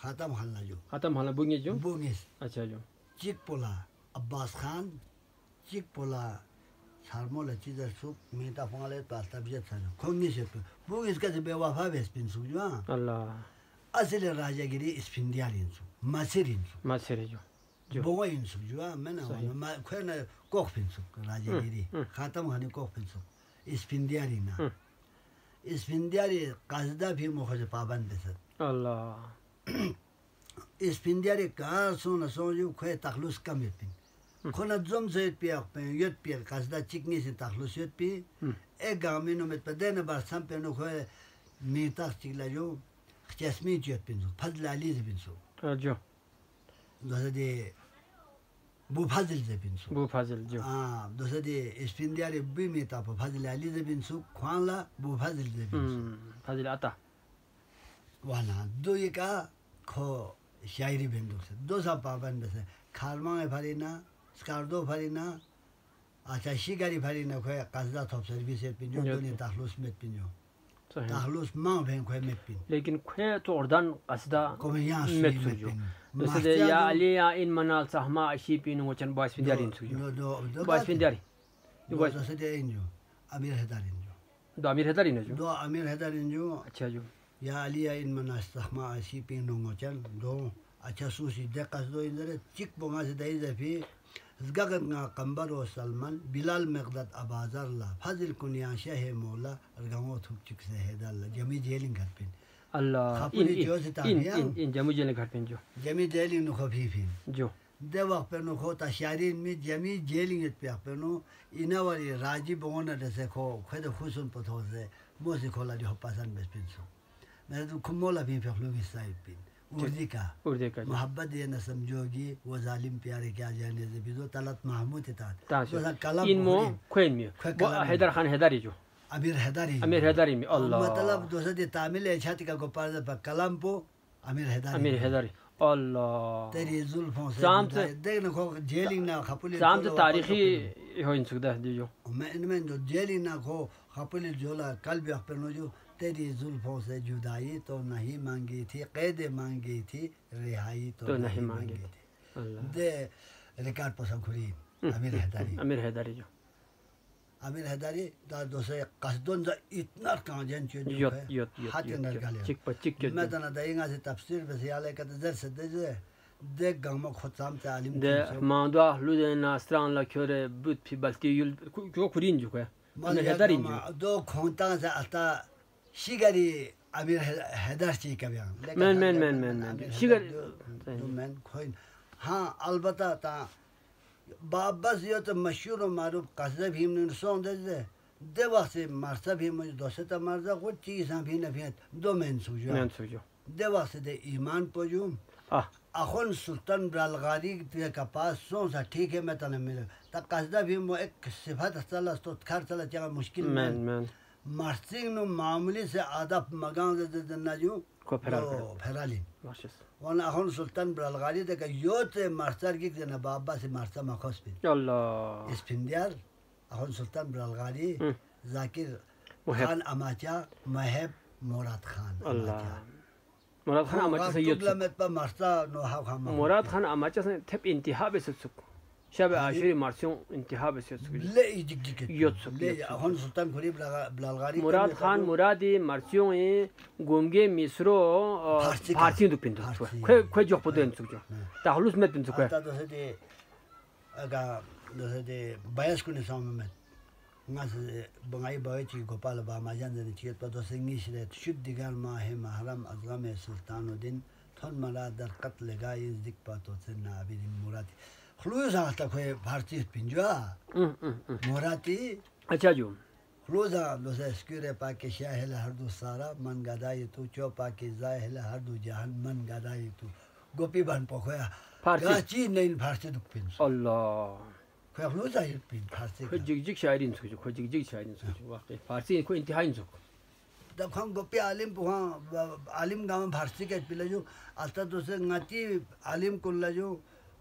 खातम हल्ला जो बुंगे जो बुंगिस अच्छा जो चिक पोला अब्बास खान चिक पोला सारमोला चीज़ सुप मीठा फंगाले पास्ता भी अच्छा जो खोंगी से बुंगिस का जब बेवफा बेस्पिन सुप जो अल्लाह असली राजागिरी स्पिंडियार इंसु मासेरी जो बोगा इंसु जो मैंने मैं खुद ने कोक पिंसु राजागिरी खातम खाने कोक पिंसु स्पिंडियारी ना स्पिंडियारी काजदा भी मुझे पाबंद बेसत अल्लाह स्पिंडियारी कार सोना सोजू खुद तखलुस कम पिन खुना जम से पिया पे युद्ध पिया काजदा चिकनी से तखलुस युद्ध पी एक गाँव में नो में पता न बार सम पे नो खुद मीता चिकला जो चश्मे युद्ध पिंसु फजल अली से पिंसु जो दोस्त दे बुफाजिल से पिंसु जो दोस्त दे स्पिंडियारी भी मीता पर फजल अली से पिंसु ख्वाला बुफाजिल से पिंसु फजल आता वाला दो ये का खो शायरी बिंदु से दो सा पाबंद से खालमांग फरीना स्कार्डो फरीना अच्छा शिकारी फरीना खोए काजदा थोप सर्विस पिंजो दोने ताखलुस में पिंजो ताखलुस मांग भें खोए में पिन लेकिन खोए तो अर्दान काजदा कोमियां में सुजो दोसे या अली या इन मनाल सहमा अशी पिनो वचन बॉयस पिंजारी सुजो बॉयस पिंजारी दोसे दे इंजो अमीर हैदर इंजो अच्छा जो या अलिया इन मनास्तमा आशी पिंग नोंगोचन दो अच्छा सुसी देखस दो इंदर चिक बोंगा से दई जफी जगत ना कंबर और सलमान बिलाल मकदद अबाजर ला फाजिल कुनिया शाह मौला रगाओ थुक चिक से हैदल जमी जेलिंग घर पिन अल्लाह इन जमी जेलिंग घर पिन जो जमी जेलिंग नो खफीफिन जो दे वक्त पे नो खोता शायरीन में जमी जेलिंग पे नो इना वाली राजी बोंगा दसे खो खुद खुशन पथो से मोसी खोला जो पसंद बेस पिन सो मैं तो कुमोला भी फैसलों की साइड पे उर्दी का मोहब्बत ये न समझोगी वो जालिम प्यारे क्या जाने से भी तो तलत महमूद था तो कलम इन मो क्वेन में हैदर खान हैदरी जो अमीर हैदरी में अल्लाह मतलब दोस्त दे तामिल है छाती का गोपाल पर कलम पो अमीर हैदरी अल्लाह तेरी जुल्फों से देखने को जेलिंग ना खपुली शाम से तारीखी हो इन सुखदा जो मैं इनमें जो जेलिंग ना खो खपुली जोला कल भी अपने जो तेरी जुल्फों से जुदाई तो नहीं मांगी थी कैद मांगी थी रिहाई तो नहीं मांगी थी दे रिकॉर्ड पसंद खुरी अमीर हैदरी जो अमीर हैदरी दा दोसे कसदों जा इतना कांजन चीज़ है हाथ अंदर गाले चिक मैं तो ना देंगा से तफसीर बस याले का तो जर से दे गाँव खुद साम से आलिम दे मांडवा लुधेना स्ट्रांग ला क्योरे बुत भी बल्कि यूल क्यों खुरीन जो है अमीर हैदरी जो दो खोंता से आता शिकारी अमीर हैदर ची कभी मैं शिगर तो मैं खोइन हाँ अलबत्ता ता बाबस यो तो मशहूर और मारूफ कसदा भी हमने सोन दे वक्त से मारसा भी मुझे दोस्त ता मारसा कुछ चीज़ हम भी नहीं दो मैं सोचो दे वक्त से दे ईमान पोजू अखुन सुल्तान ब्रालगारी के पास सोन सा ठीक है मैं तने मिले ता कसदा भी मो एक सिफत चला तो खर चला चला मुश्किल मैं मार्सिंग नो मामूली से आदब मगां दे नाजू को फेराली वन अखुन सुल्तान ब्रालगारी दे का यो ते मार्सर की जना बाबा से मार्सा मखोस पे अल्लाह स्पिंडियर अखुन सुल्तान ब्रालगारी जाकिर खान अमाचा महब मुराद खान अमाचा से युद्ध में पर मार्सा नो हा मुराद खान अमाचा से थप इंतहा बे सुक शब आशिर मार्सियों इंतहा बे सुक ले युद्ध ले अखुन सुल्तान खुरी ब्रालगारी मुराद खान मुरादी मार्सियों ए गोमगे मिस्रो फारसी दु पिंदु खोय जो पदन सुक जो ताहलुस में पिंदु खोय ता दोसे दे अगा दोसे दे बायस कुने साम में ngas bangai bae chi gopal ba ma jan de chi pa do singi shire shud digar ma he mahram azam sultanuddin thon mala dar qatl gai zik pa to na abin murati khluza ta khoe bharti pinjwa murati acha jo khluza do se skure pa ke shahel hardu sara man gadai tu cho pa ke zahel hardu jahan man gadai tu gopi ban po khoya gachi nein bharti duk pin allah خلوزا يبين فارسي خجيك شاعرين سوجو خجيك شاعرين سوجو واقعي فارسي को इंतहाई जो तब हम गोपी आलिम वहाँ आलिम गाँव में फारसी के पिला जो आता तो से ngati आलिम को ला जो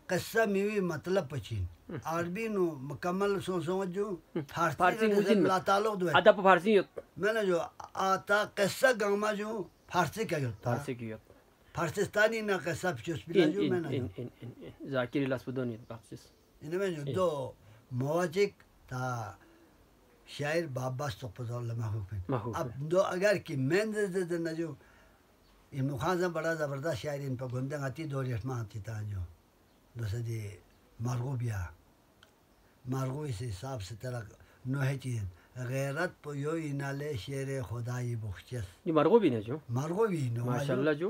किस्सा मिवी मतलब पची अरबी नो मुकम्मल सो जो फारसी मुझे लातालो दो आता फारसी मैंने जो आता किस्सा गाँव में जो फारसी का जो फारसी की पाकिस्तानी ना का सब चीज बिला जो मैं ना in zakiri lasbudoni baksis इनमें जो दो मवाजिक ता शायर बाबा सुपज़ल महबूब अब दो अगर कि मैं दे ना जो इन मुखाज़ा बड़ा ज़बरदस्त शायर इन पर गुंडे आती दो रिश्मा आती था जो दूसरी मार्गोबिया मार्गो इस हिसाब से तेरा नोहे चीज़ गैरत पो यो इनाले शेर खुदाई बख्शिश ये मार्गो भी नहीं जो मार्गो भी नो माशाल्लाह जो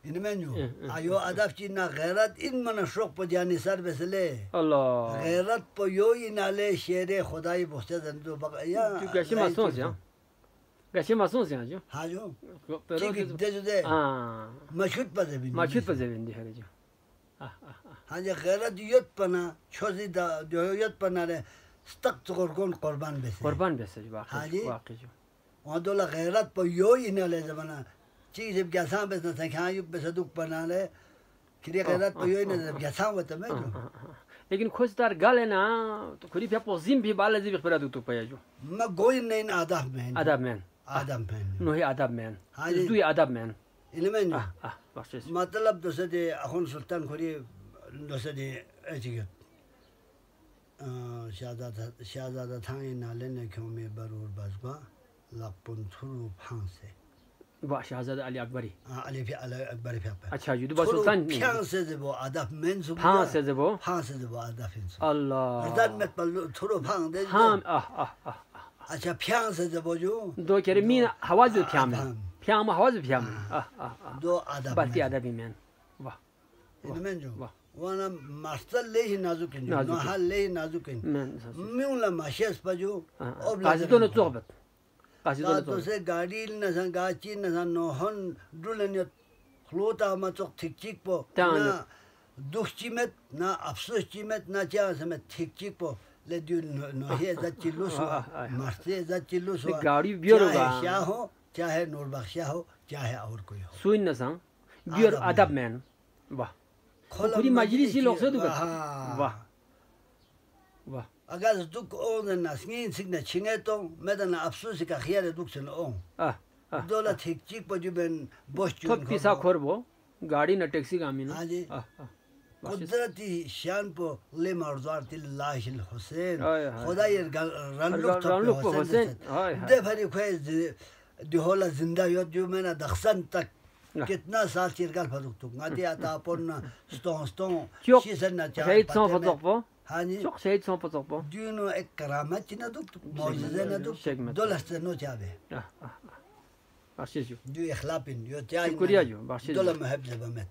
इनमें जो आयो अदब चीज़ ना गैरत इन मन शौक पो जानी सर बसले अल्लाह गैरत पो यो इनाले शेर खुदाई बख्शिश तो या कैसे मासूम से कैसे मासूम से जो हाँ जो pero दे जो दे ah मशहूर पज़े भी machut pa zevindi hare jo हाँ जो गैरत युद्ध पना छोटी दा जो युद्ध पना रे स्तक चुकरकोन कुर्बान बेसे qurban bese jo हाँ जी। waqi jo वहाँ तो ला गैरत पर यो इनाले ज़माना चीज़ जब गैसा बेसना था क्या युग बेसे दुख पना ले किरी गैरत पर यो इनाले जब गैसा हुआ तो मैं जो लेकिन खोज तार गाले ना तो खुरी पे पोजिम भी बाले जी बिखरा तो पाया जो मैं गोई नहीं आदब में adab man आदम में no he adab man हाँ जी। du adab man इनमें जो baksis मतलब दूसरे दे अखुन सुल्तान खुरी दूसरे दे ऐसी के शाहज़ादा था इनाले ने क्यों में बरूर बजबा लापुन थुरु फांसे wa shahzada ali akbari Ali भी अलग अकबर भी आप acha ju ba sultan फांसे से वो आदब में सुबह फांसे से वो फांसे से वो आदब में allah मर्दान में पल थुरु फांग दे ham अच्छा फांसे से वो जो do kere min hawazu pyam pyam hawazu pyam दो आदब bati adabi man wa इनमें जो वाह। वाना मास्टर ले ही नाजुक है जो हाल ले ही नाजुक है man म्यूला माशेस पर जो qazi dono zobat qazi ता dono तो से गाड़ी न सन गाची न सन नोहन दुलनिय खलोता म चोक ठीक ठीक पो तान। ना दुख चिमेत ना अफसोस चिमेत ना चा समेत ठीक ठीक पो ले दु नो हे जा चिल्लुस मास्टर जा चिल्लुस ले गाड़ी बियोरो बा। शाह हो चाहे नूर बख्शा हो चाहे और कोई हो suin na sang bior adab man wa खुरी मजलिसी लोग से दुख वाह वाह अगर दुख ओ न स्किन सिग्न छिंगे तो मैं तो अफसोस का खियाल दुख से ओ दोला ठीक ठीक पर जो बन बोस तो पिसा खोरबो गाड़ी न टैक्सी गामी ना हाँ जी। कुदरती शान पो ले मर्दार तिल लाहिल हुसैन खुदा ये रनलुक पे हुसैन दे भरी खोए दिहोला जिंदा यो जो मैंने दखसन तक कितना साल चिरगल फरुक तो गाती आता अपन स्टोन Chok, शीशन ना शहीद सौ फतोकबो हाँ जी चोक शहीद सौ फतोकबो दिनो एक करामत चिना दुख मौजूदा ना दुख Segment. दोलस से नो चाबे बाशिश जो दो इखलापिन यो चाय शुक्रिया जो बाशिश दोला महब जबमत